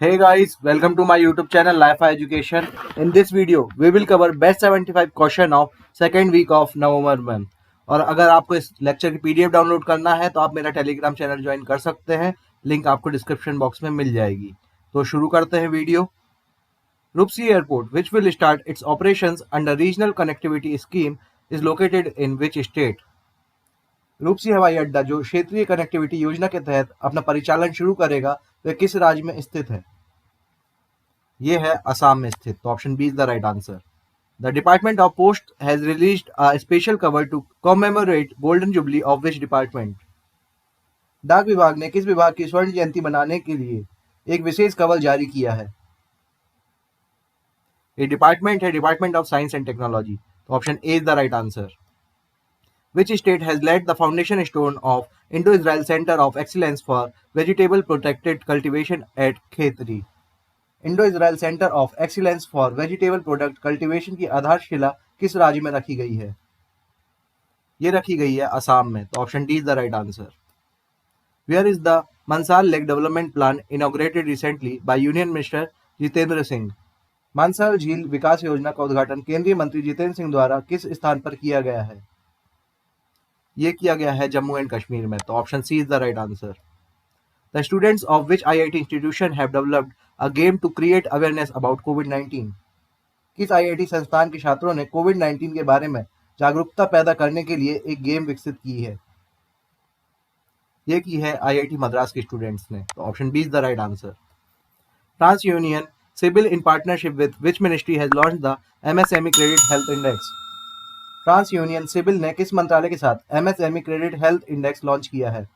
Hey guys, welcome to my YouTube channel Life Education. In this video, we will cover best 75 question of second week of November month. और अगर आपको इस lecture की PDF download करना है तो आप मेरा टेलीग्राम चैनल ज्वाइन कर सकते हैं। लिंक आपको डिस्क्रिप्शन बॉक्स में मिल जाएगी। तो शुरू करते हैं video. Rupsi Airport, which will start its operations under Regional Connectivity Scheme, is located in which state? रूपसी हवाई अड्डा जो क्षेत्रीय कनेक्टिविटी योजना के तहत अपना परिचालन शुरू करेगा वह किस राज्य में स्थित है? ये है असम में स्थित। तो option B is the right answer. The department of post has released a special cover to commemorate golden jubilee of which department? डाक विभाग ने किस विभाग की स्वर्ण जयंती मनाने के लिए एक विशेष कवर जारी किया है? ये डिपार्टमेंट है department of science and technology. तो option A is the right answer. Which state has laid the foundation stone of Indo-Israel Center of Excellence for Vegetable Protected Cultivation at Khetri? Indo Israel centre of excellence for vegetable product cultivation की आधारशिला किस राज्य में रखी गई है? ये रखी गई है असम में। तो option D is the right answer. Where is the Mansar lake development plan inaugurated recently by union minister Jitendra Singh? Mansar झील विकास योजना का उद्घाटन केंद्रीय मंत्री जितेंद्र सिंह द्वारा किस स्थान पर किया गया है? ये किया गया है जम्मू एंड कश्मीर में। तो option C is the right answer. The students of which IIT institution have developed a game to create awareness about COVID-19? किस आईआईटी संस्थान के छात्रों ने कोविड-19 के बारे में जागरूकता पैदा करने के लिए एक गेम विकसित की है? ये की है आईआईटी मद्रास के स्टूडेंट्स ने। तो option B is the right answer. TransUnion CIBIL in partnership with which ministry has launch the MSME credit health index? TransUnion CIBIL ने किस मंत्रालय के साथ MSME credit health index launch किया है?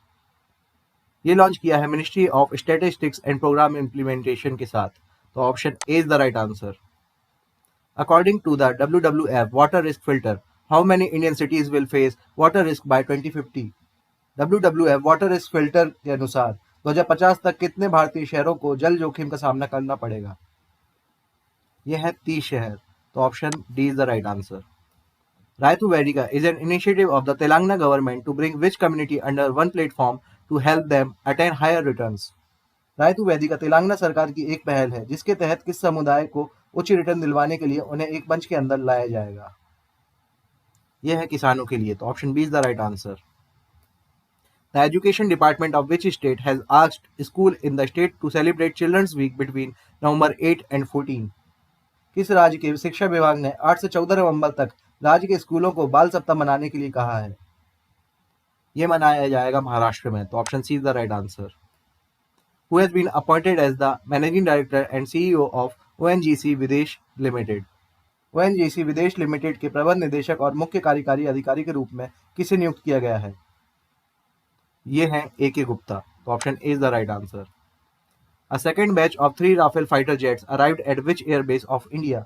ये लॉन्च किया है ministry of statistics and programme implementation के साथ। तो option A is the right answer. According to the WWF water risk filter, how many Indian cities will face water risk by 2050? WWF water risk filter के अनुसार 2050 तक कितने भारतीय शहरों को जल जोखिम का सामना करना पड़ेगा? यह है 30 शहर। तो option D is the right answer. Raitu Vedika is an initiative of the Telangana government to bring which community under one platform to help them attain higher returns? Rythu वेदिका तेलंगाना सरकार की एक पहल है जिसके तहत किस समुदाय को उच्च रिटर्न दिलवाने के लिए उन्हें एक मंच के अंदर लाया जाएगा? यह है किसानों के लिए। तो option B is the right answer. The education department of which state has asked school in the state to celebrate children's week between November 8 and 14? किस राज्य के शिक्षा विभाग ने 8 से 14 नवंबर तक राज्य के स्कूलों को बाल सप्ताह मनाने के लिए कहा है? ये मनाया जाएगा महाराष्ट्र में। तो option C is the right answer. Who has been appointed as the managing director and CEO of ONGC विदेश लिमिटेड? ONGC विदेश लिमिटेड के प्रबंध निदेशक और मुख्य कार्यकारी अधिकारी के रूप में किसे नियुक्त किया गया है? ये हैं A.K. गुप्ता। तो option A is the right answer. A second batch of 3 Rafale fighter jets arrived at which airbase of India?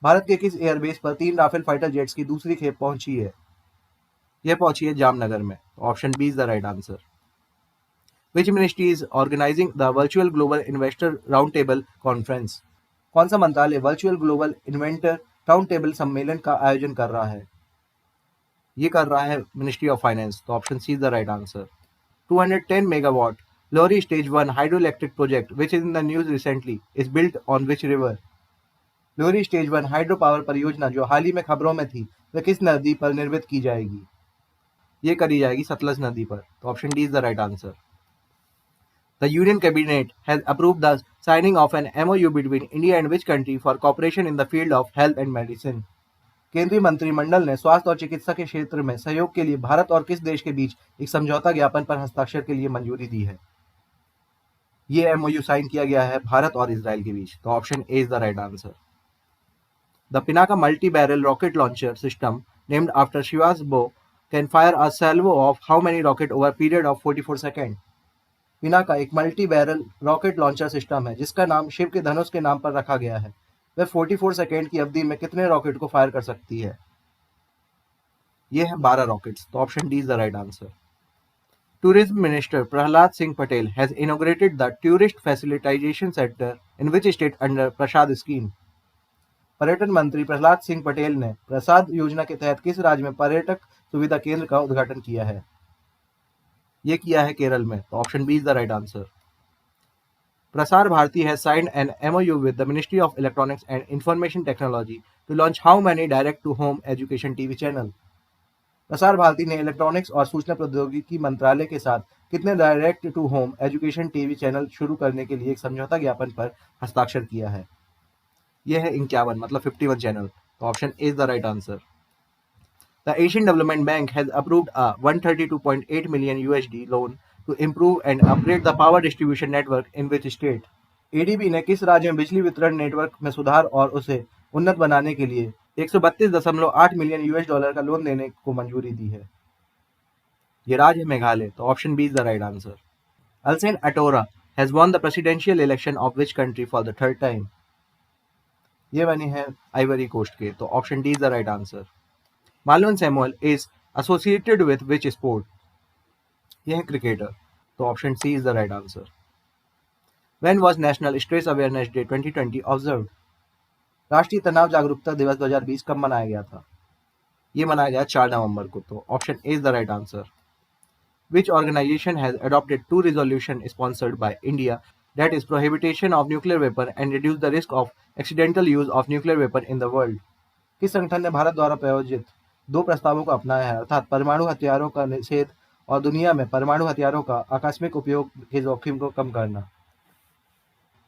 Bharat के किस एयरबेस पर 3 राफेल फाइटर जेट्स की दूसरी खेप पहुंची है? यह पहुंची है जामनगर में। तो option B is the right answer. Which ministry is organizing the virtual global investor roundtable conference? कौन सा मंत्रालय virtual global inventor round table सम्मेलन का आयोजन कर रहा है? ये कर रहा है मिनिस्ट्री ऑफ फाइनेंस। तो option C is the right answer. 210 megawatt Luhri stage 1 hydroelectric project which is in the news recently is built on which river? Luhri stage 1 hydro power परियोजना जो हाल ही में खबरों में थी वह किस नदी पर निर्मित की जाएगी? ये करी जाएगी सतलज नदी पर। तो option D is the right answer. The Union Cabinet has approved the signing of an MOU between India and which country for cooperation in the field of health and medicine? केंद्रीय मंत्रिमंडल ने स्वास्थ्य और चिकित्सा के क्षेत्र में सहयोग के लिए भारत और किस देश के बीच एक समझौता ज्ञापन पर हस्ताक्षर के लिए मंजूरी दी है? ये MOU साइन किया गया है भारत और इजराइल के बीच। तो option A is the right answer. The Pinaka multi barrel rocket launcher system named after Shiva's bow can fire a salvo of how many rocket over a period of 44 seconds? Pinaka एक multi barrel rocket launcher system है जिसका नाम शिव के धनुष के नाम पर रखा गया है। वह 44 सेकेंड की अवधि में कितने रॉकेट को फायर कर सकती है? ये है 12 रॉकेट्स। तो option D is the right answer. Tourism minister Prahlad Singh Patel has inaugurated the tourist facilitation centre in which state under Prasad scheme? पर्यटन मंत्री प्रहलाद सिंह पटेल ने प्रसाद योजना के तहत किस राज्य में पर्यटक सुविधा केंद्र का उद्घाटन किया है? ये किया है केरल में। तो option B is the right answer. Prasar Bharati has signed an MOU with the Ministry of Electronics and Information Technology to launch how many direct-to-home education TV channel? Prasar Bharati ने इलेक्ट्रॉनिक्स और सूचना प्रौद्योगिकी मंत्रालय के साथ कितने direct to home education TV channel शुरू करने के लिए एक समझौता ज्ञापन पर हस्ताक्षर किया है? यह है 51, मतलब 51 चैनल। तो option A is the right answer. The Asian Development Bank has approved a 132.8 million USD loan to improve and upgrade the power distribution network in which state? ADB ने किस राज्य में बिजली वितरण नेटवर्क में सुधार और उसे उन्नत बनाने के लिए 132.8 मिलियन यूएस डॉलर का लोन देने को मंजूरी दी है? ये राज्य है मेघालय। तो option B is the right answer. Alassane Ouattara has won the presidential election of which country for the third time? ये बने हैं आइवरी कोस्ट के। तो option D is the right answer. Marlon Samuels is associated with which sport? यह है cricketer. तो option C is the right answer. When was National Stress Awareness Day 2020 observed? राष्ट्रीय तनाव जागरूकता दिवस 2020 कब मनाया गया था? ये मनाया गया 4 नवंबर को। तो option A is the right answer. Which organization has adopted two resolutions sponsored by India that is prohibition of nuclear weapon and reduce the risk of accidental use of nuclear weapon in the world? किस संगठन ने भारत द्वारा प्रायोजित 2 प्रस्तावों को अपनाया है, अर्थात परमाणु हथियारों का निषेध और दुनिया में परमाणु हथियारों का आकस्मिक उपयोग के जोखिम को कम करना?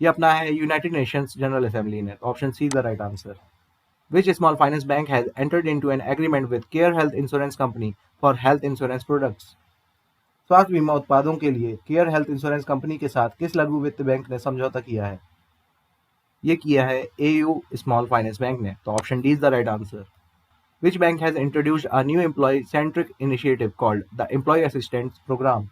ये अपना है यूनाइटेड नेशंस जनरल असेंबली ने। Option C is the right answer. Which small finance bank has entered into an agreement with Care Health Insurance company for health insurance products? स्वास्थ्य बीमा उत्पादों के लिए केयर हेल्थ इंश्योरेंस कंपनी के साथ किस लघु वित्त बैंक ने समझौता किया है? ये किया है एयू स्मॉल फाइनेंस बैंक ने। तो option D is the right answer. Which bank has introduced a new employee centric initiative called the employee assistance programme?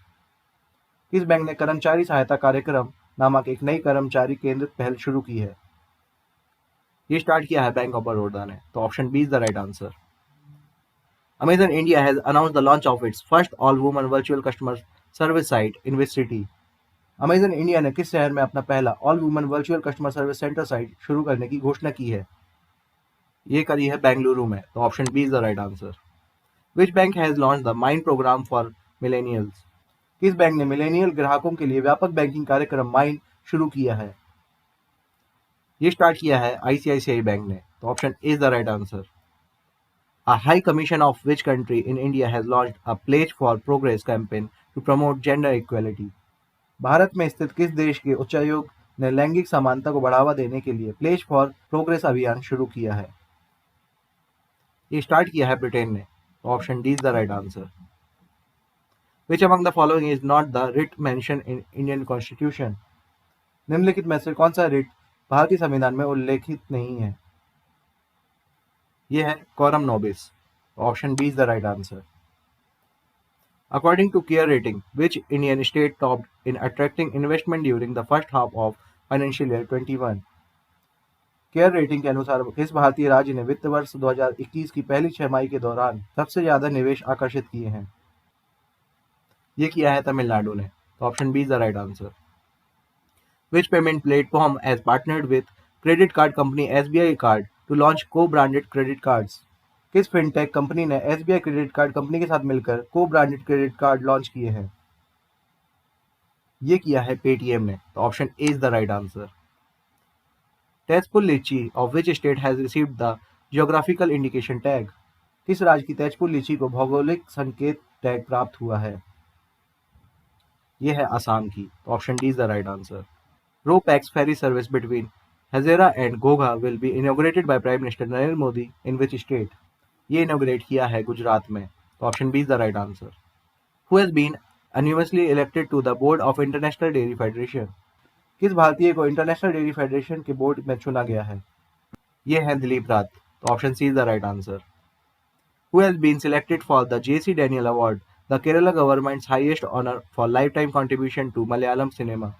किस बैंक ने कर्मचारी सहायता कार्यक्रम नामक एक नई कर्मचारी केंद्रित पहल शुरू की है? ये स्टार्ट किया है बैंक ऑफ बड़ौदा ने। तो option B is the right answer. Amazon India has announced the launch of its first all-woman virtual customer service site in which city? Amazon India ने किस शहर में अपना पहला all-woman virtual customer service center site शुरू करने की घोषणा की है? ये करी है बेंगलुरु में। तो option B is the right answer. Which bank has launched the Mind program for millennials? किस बैंक ने मिलेनियल ग्राहकों के लिए व्यापक बैंकिंग कार्यक्रम माइंड शुरू किया है? ये स्टार्ट किया है आईसीआईसीआई बैंक ने। तो option A is the right answer. A high commission of which country in India has launched a Pledge for Progress campaign to promote gender equality? Bharat में स्थित किस देश के उच्चायोग ने लैंगिक समानता को बढ़ावा देने के लिए प्लेज फॉर प्रोग्रेस अभियान शुरू किया है? ये स्टार्ट किया है ब्रिटेन ने। तो option D is the right answer. Which among the following is not the writ mentioned in Indian Constitution? निम्नलिखित में से कौन सा रिट भारतीय संविधान में उल्लेखित नहीं है? यह है quorum nobis। Option B is the right answer. According to CARE rating, which Indian state topped in attracting investment during the first half of financial year 21? Care rating के अनुसार किस भारतीय राज्य ने वित्त वर्ष 2021 की पहली छमाही के दौरान सबसे ज्यादा निवेश आकर्षित किए हैं? ये किया है तमिलनाडु ने। तो option B is the right answer. Which payment platform has partnered with credit card company SBI card to launch co branded credit cards? किस फिनटेक कंपनी ने एसबीआई क्रेडिट कार्ड कंपनी के साथ मिलकर को ब्रांडेड क्रेडिट कार्ड लॉन्च किए हैं? ये किया है पेटीएम ने। तो option A is the right answer. Tezpur litchi of which state has received the geographical indication tag? किस राज्य की तेजपुर लीची को भौगोलिक संकेत टैग प्राप्त हुआ है? ये है असम की। तो option D is the right answer. Ro pax ferry service between Hazira and Ghogha will be inaugurated by prime minister Narendra Modi in which state? ये इनॉग्रेट किया है गुजरात में। तो option B is the right answer. Who has been unanimously elected to the board of international dairy federation? किस भारतीय को international dairy federation के board में चुना गया है? ये है दिलीप रात। तो option C is the right answer. Who has been selected for the J.C. Daniel Award, the Kerala government's highest honor for lifetime contribution to Malayalam cinema?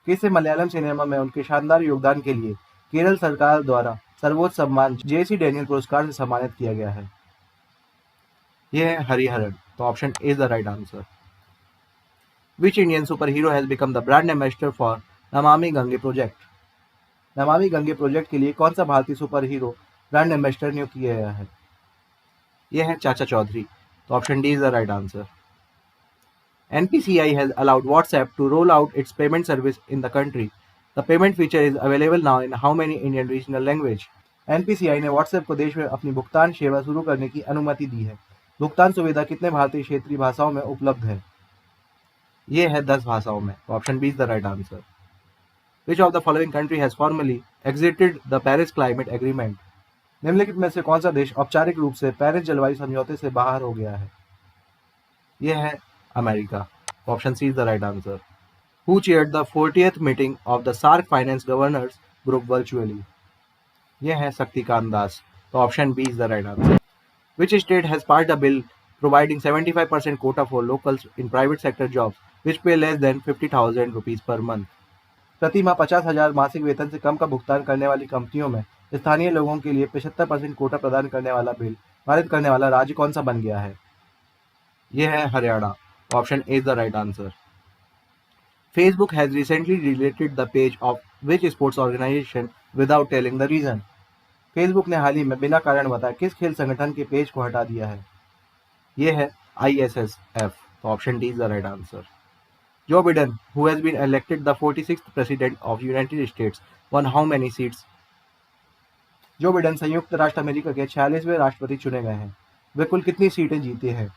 किसे मलयालम सिनेमा में उनके शानदार योगदान के लिए केरल सरकार द्वारा सर्वोच्च सम्मान जेसी डैनियल पुरस्कार से सम्मानित किया गया है? यह है हरिहरन। तो option A is the right answer. Which Indian superhero has become the brand ambassador for Namami Gange project? Namami Gange project के लिए कौन सा भारतीय सुपर हीरो ब्रांड एम्बेसडर नियुक्त किया गया है? यह है चाचा चौधरी। तो option D is the right answer. NPCI has allowed WhatsApp to roll out its payment service in the country. The payment feature is available now in how many Indian regional language? NPCI ने WhatsApp को देश में अपनी भुगतान सेवा शुरू करने की अनुमति दी है। भुगतान सुविधा कितने भारतीय क्षेत्रीय भाषाओं में उपलब्ध है? ये है 10 भाषाओं में। Option B is the right answer. Which of the following country has formally exited the Paris Climate Agreement? निम्नलिखित में से कौन सा देश औपचारिक रूप से पेरिस जलवायु समझौते से बाहर हो गया है? यह है America. Option C is the right answer. Who chaired the 40th meeting of the SAARC Finance Governors Group virtually? यह है शक्तिकांत दास। तो option B is the right answer. Which state has passed a bill providing 75% quota for locals in private sector jobs which pay less than 50,000 rupees per month? प्रति माह 50,000 मासिक वेतन से कम का भुगतान करने वाली कंपनियों में स्थानीय लोगों के लिए 75% कोटा प्रदान करने वाला बिल पारित करने वाला राज्य कौन सा बन गया है? यह है Haryana. Option A is the right answer. Facebook has recently deleted the page of which sports organization without telling the reason? Facebook ने हाल ही में बिना कारण बताए किस खेल संगठन के पेज को हटा दिया है? यह है ISSF। तो option D is the right answer. Joe Biden, who has been elected the 46th president of United States, won how many seats? Joe Biden संयुक्त राष्ट्र अमेरिका के 46वें राष्ट्रपति चुने गए हैं, वे कुल कितनी सीटें जीते हैं?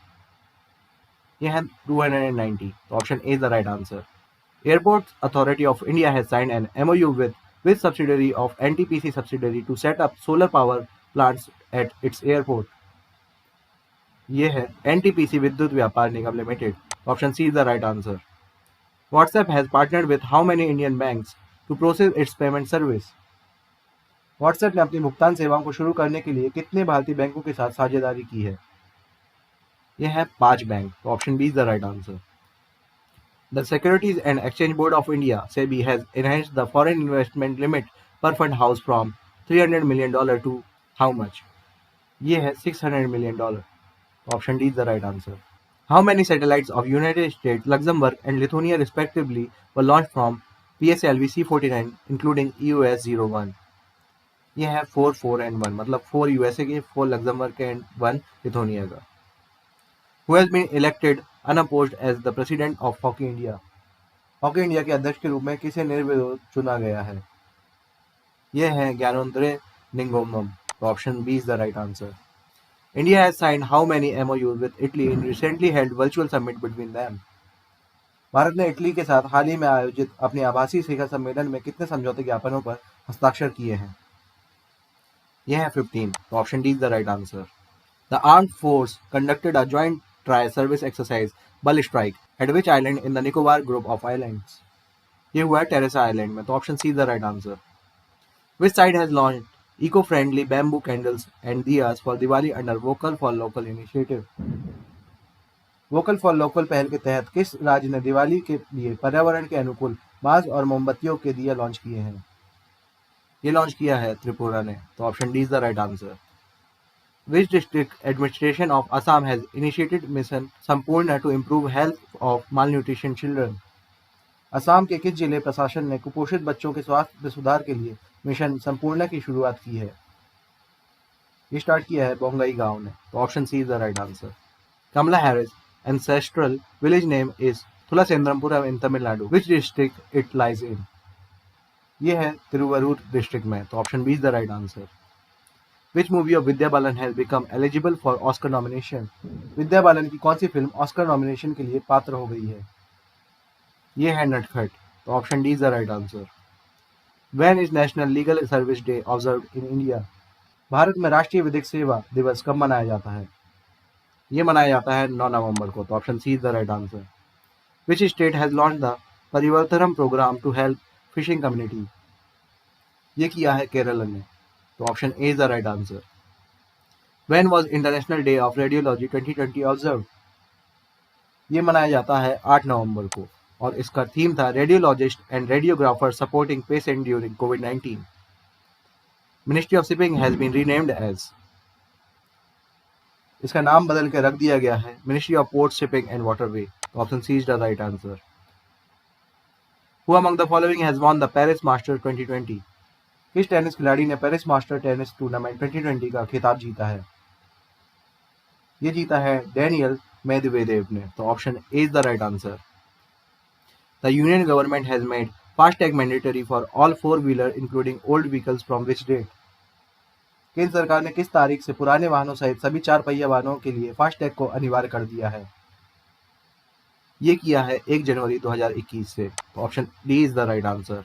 यह है 290। तो option A is the right answer. Airports Authority of India has signed an MOU with subsidiary of NTPC subsidiary to set up solar power plants at its airport. ये है NTPC Vidyut Vyapar Nigam limited. Option C is the right answer. WhatsApp has partnered with how many Indian banks to process its payment service? WhatsApp ने अपनी भुगतान सेवाओं को शुरू करने के लिए कितने भारतीय बैंकों के साथ साझेदारी की है? यह है 5 bank. Option B is the right answer. The Securities and Exchange Board of India (SEBI) has enhanced the foreign investment limit per fund house from $300 million to how much? ये है $600 million. Option D is the right answer. How many satellites of United States, Luxembourg and Lithuania respectively were launched from PSLV C-49 including EOS-01? ये है 4, 4 and 1, मतलब 4 USA के, 4 Luxembourg के and 1 Lithuania का। Who has been elected unopposed as the president of Hockey India? Hockey India के अध्यक्ष के रूप में किसे निर्विरोध चुना गया है? यह है Gyanendra Ningomam. Option B is the right answer. India has signed how many MOUs with Italy in recently held virtual summit between them? Bharat ने इटली के साथ हाल ही में आयोजित अपने आभासी शिखर सम्मेलन में कितने समझौते ज्ञापनों पर हस्ताक्षर किए हैं? यह है 15। Option D is the right answer. The armed force conducted a joint tri-service exercise Bal Strike at which island in the Nicobar group of islands? ये हुआ है टेरेसा आइलैंड में। तो option C is the right answer. Which side has launched eco-friendly bamboo candles and diyas for Diwali under Vocal for Local initiative? Vocal for local पहल के तहत किस राज्य ने दिवाली के लिए पर्यावरण के अनुकूल बांस और मोमबत्तियों के दिया लॉन्च किए हैं? ये लॉन्च किया है त्रिपुरा ने। तो option D is the right answer. Which district administration of Assam has initiated mission Sampurna to improve health of malnutrition children? Assam के किस जिले प्रशासन ने कुपोषित बच्चों के स्वास्थ्य में सुधार के लिए मिशन संपूर्ण की शुरुआत की है? ये स्टार्ट किया है बोंगई गांव ने। तो option C is the right answer. Kamala Harris ancestral village name is Thulasendrapuram in Tamil Nadu. Which district it lies in? ये है तिरुवरूर डिस्ट्रिक्ट में। तो option B is the right answer. Which movie of Vidya Balan has become eligible for Oscar nomination? Vidya Balan की कौन सी film Oscar nomination के लिए पात्र हो गई है? ये है नटखट। तो option D is the right answer. When is National Legal Service Day observed in India? Bharat में राष्ट्रीय विधिक सेवा दिवस कब मनाया जाता है? ये मनाया जाता है 9 नवंबर को। तो option C is the right answer. Which state has launched the Parivarthanam program to help fishing community? ये किया है केरल ने। तो option A is the right answer. When was International Day of Radiology 2020 observed? ये मनाया जाता है 8 नवंबर को और इसका थीम था radiologist and radiographer supporting patient during कोविड-19। Ministry of shipping has been renamed as. इसका नाम बदल के रख दिया गया है ministry of port shipping and waterway. Option C is the right answer. Who among the following has won the Paris Masters 2020? किस टेनिस खिलाड़ी ने पेरिस मास्टर टेनिस टूर्नामेंट 2020 का खिताब जीता है? ये जीता है डेनियल मेदवेदेव ने। तो option A is the right answer. The union government has made FASTag mandatory for all four wheeler including old vehicles from which date? केंद्र सरकार ने किस तारीख से पुराने वाहनों सहित सभी चार पहिया वाहनों के लिए फास्टैग को अनिवार्य कर दिया है? ये किया है 1 जनवरी 2021 से। तो option D is the right answer.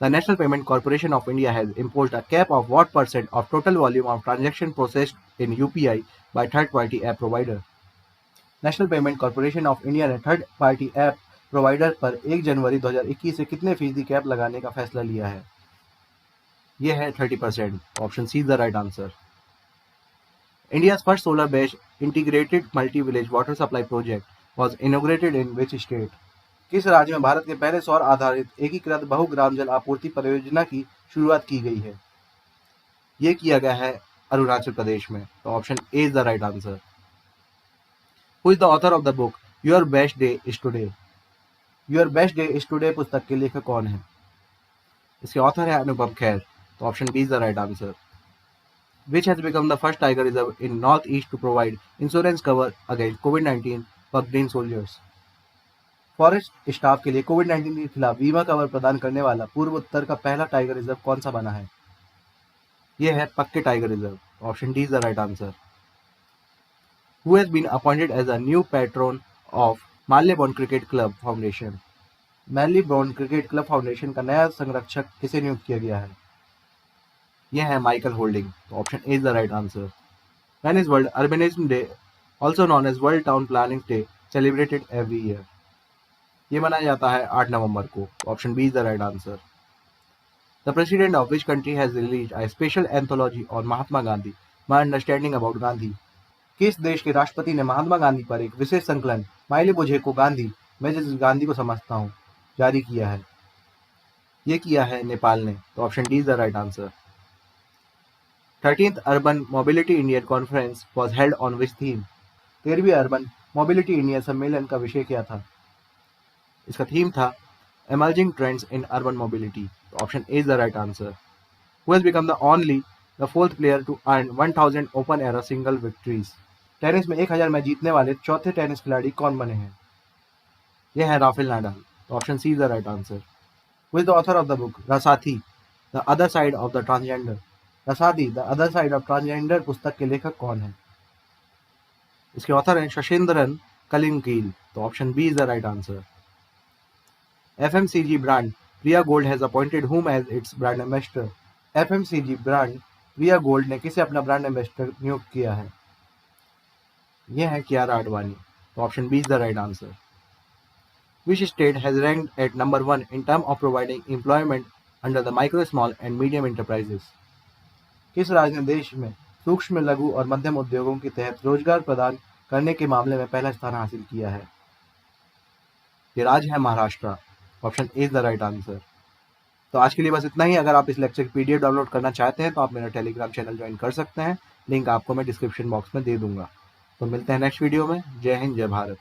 The national payment corporation of India has imposed a cap of what percent of total volume of transaction processed in UPI by third party app provider? National payment corporation of India ने third party app provider पर 1 जनवरी 2021 से कितने फीसदी cap लगाने का फैसला लिया है? ये है 30%। Option C is the right answer. India's first solar based integrated multi village water supply project was inaugurated in which state? किस राज्य में भारत के पहले सौर आधारित एकीकृत बहुग्राम जल आपूर्ति परियोजना की शुरुआत की गई है? ये किया गया है अरुणाचल प्रदेश में। तो option A is the right answer. Who is the author of the book your best day is today? Your best day is today पुस्तक के लेखक कौन है? इसके ऑथर है अनुपम खेर। तो option B is the right answer. Which has become the first tiger reserve in Northeast to provide insurance cover against COVID-19 for green soldiers? Forest staff के लिए कोविड-19 के खिलाफ बीमा कवर प्रदान करने वाला पूर्व उत्तर का पहला टाइगर रिजर्व कौन सा बना है? यह है पक्के tiger reserve. Option D is the right answer. Who has been appointed as a new patron of Marylebone Cricket Club Foundation? Marylebone cricket club foundation का नया संरक्षक किसे नियुक्त किया गया है? यह है माइकल होल्डिंग। तो option A is the right answer. When is World Urbanism Day, also known as World Town Planning Day, celebrated every year? ये मनाया जाता है 8 नवंबर को। Option B is the right answer. The president of which country has release a special anthology on Mahatma Gandhi my understanding about Gandhi? किस देश के राष्ट्रपति ने महात्मा गांधी पर एक विशेष संकलन माइले मुझे को गांधी, मैं जिस गांधी को समझता हूँ, जारी किया है? ये किया है नेपाल ने। तो option D is the right answer. 13th Urban Mobility Indian Conference was held on which theme? 13वीं अर्बन मोबिलिटी इंडिया सम्मेलन का विषय क्या था? इसका थीम था Emerging Trends in Urban Mobility। तो option A is the right answer. Who has become the fourth player to earn 1000 open era single victories? Tennis में 1000 मैच जीतने वाले चौथे टेनिस खिलाड़ी कौन बने हैं? यह है राफेल नाडाल। तो option C is the right answer. Who is the author of the book Rasathi the other side of the transgender? Rasathi the other side of transgender पुस्तक के लेखक कौन है? इसके ऑथर हैं शशेंद्रन कलिंकील। तो option B is the right answer. FMCG brand Priya gold has appointed whom as its brand ambassador? FMCG brand Priya gold ने किसे अपना ब्रांड एम्बेसडर नियुक्त किया है? यह है कियारा आडवाणी। तो option B is the right answer. Which state has ranked at number 1 in terms of providing employment under the micro, small and medium enterprises? किस राज्य ने देश में सूक्ष्म, लघु और मध्यम उद्योगों के तहत रोजगार प्रदान करने के मामले में पहला स्थान हासिल किया है? ये राज्य है Maharashtra. Option A is the right answer. तो आज के लिए बस इतना ही। अगर आप इस लेक्चर की पीडीएफ डाउनलोड करना चाहते हैं तो आप मेरा टेलीग्राम चैनल ज्वाइन कर सकते हैं। लिंक आपको मैं डिस्क्रिप्शन बॉक्स में दे दूंगा। तो मिलते हैं नेक्स्ट वीडियो में। जय हिंद, जय भारत।